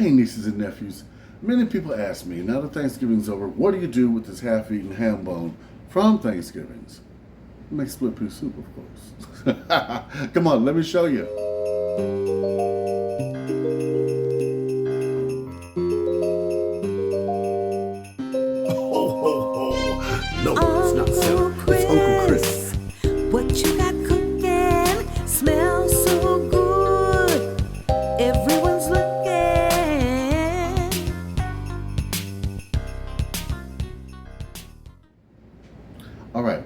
Hey nieces and nephews, many people ask me, now that Thanksgiving's over, what do you do with this half-eaten ham bone from Thanksgivings? Make split pea soup, of course. Come on, let me show you. No, it's not Santa. It's Uncle Chris. What you got cooking smells so good. Everyone's looking. All right,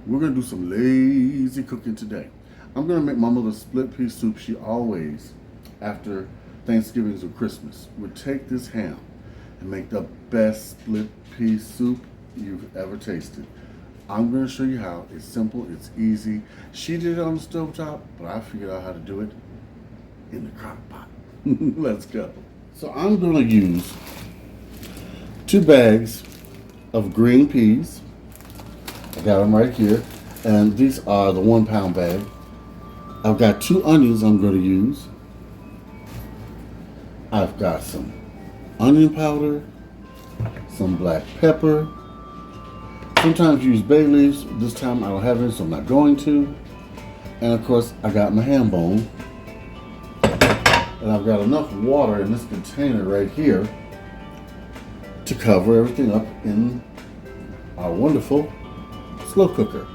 we're gonna do some lazy cooking today. I'm gonna make my mother split pea soup. She always, after Thanksgivings or Christmas, would take this ham and make the best split pea soup you've ever tasted. I'm gonna show you how. It's simple, it's easy. She did it on the stovetop, but I figured out how to do it in the crock pot. Let's go. So I'm gonna use 2 bags of green peas. I got them right here, and these are the 1 pound bag. I've got 2 onions I'm going to use. I've got some onion powder, some black pepper. Sometimes you use bay leaves. This time I don't have any, so I'm not going to. And of course, I got my ham bone. And I've got enough water in this container right here to cover everything up in our wonderful slow cooker.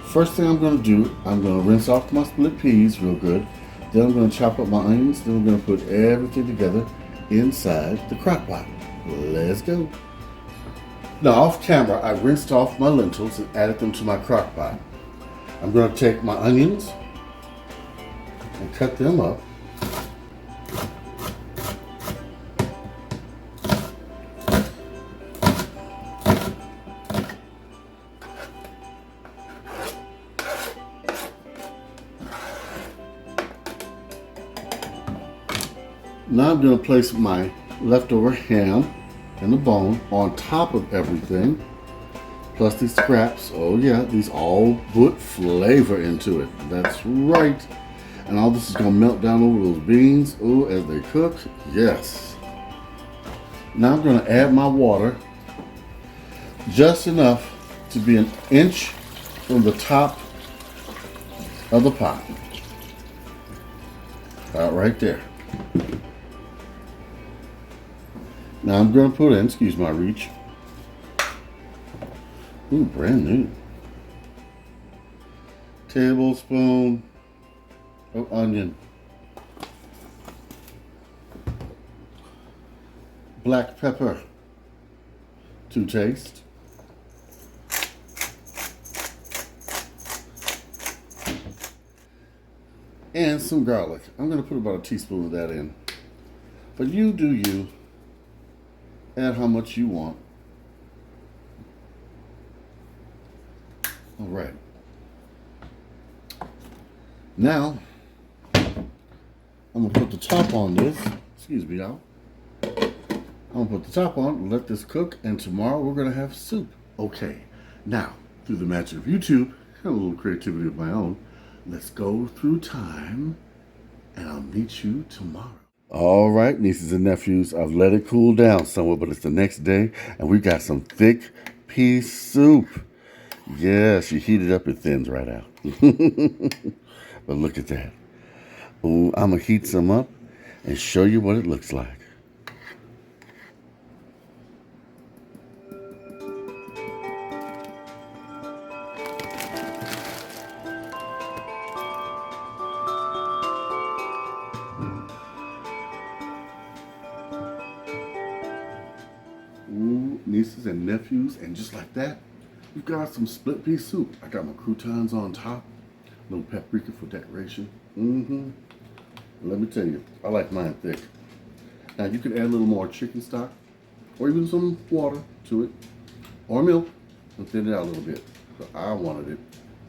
First thing I'm going to do, I'm going to rinse off my split peas real good. Then I'm going to chop up my onions. Then I'm going to put everything together inside the crock pot. Let's go. Now off camera, I rinsed off my lentils and added them to my crock pot. I'm going to take my onions and cut them up. Now I'm going to place my leftover ham and the bone on top of everything, plus these scraps. Oh yeah, these all put flavor into it. That's right. And all this is going to melt down over those beans, oh, as they cook. Yes. Now I'm going to add my water, just enough to be an inch from the top of the pot. About right there. Now I'm going to put in, excuse my reach. Ooh, brand new. Tablespoon of onion. Black pepper to taste. And some garlic. I'm going to put about a teaspoon of that in. But you do you. Add how much you want. All right. Now, I'm gonna put the top on this. Excuse me, y'all. I'm gonna put the top on, let this cook, and tomorrow we're gonna have soup. Okay. Now, through the magic of YouTube and a little creativity of my own, let's go through time, and I'll meet you tomorrow. All right, nieces and nephews, I've let it cool down somewhat, but it's the next day, and we got some thick pea soup. Yes, you heat it up, it thins right out. But look at that. Ooh, I'm going to heat some up and show you what it looks like. Ooh, nieces and nephews, and just like that, we've got some split pea soup. I got my croutons on top, a little paprika for decoration. Let me tell you, I like mine thick. Now you can add a little more chicken stock, or even some water to it, or milk, and thin it out a little bit. But I wanted it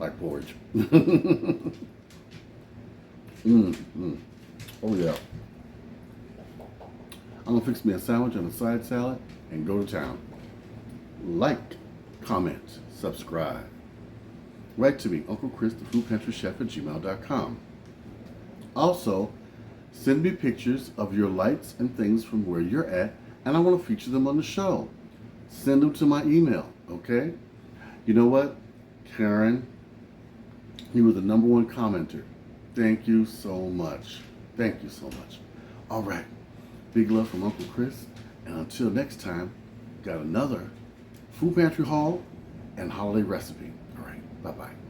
like porridge. Oh yeah. I'm gonna fix me a sandwich and a side salad and go to town. Like, comment, subscribe. Write to me, Uncle Chris, the Food Pantry Chef at gmail.com. Also, Send me pictures of your lights and things from where you're at, and I want to feature them on the show. Send them to my email, okay? You know what? Karen, you were the #1 commenter. Thank you so much. Thank you so much. All right. Big love from Uncle Chris. And until next time, got another food pantry haul and holiday recipe. All right. Bye-bye.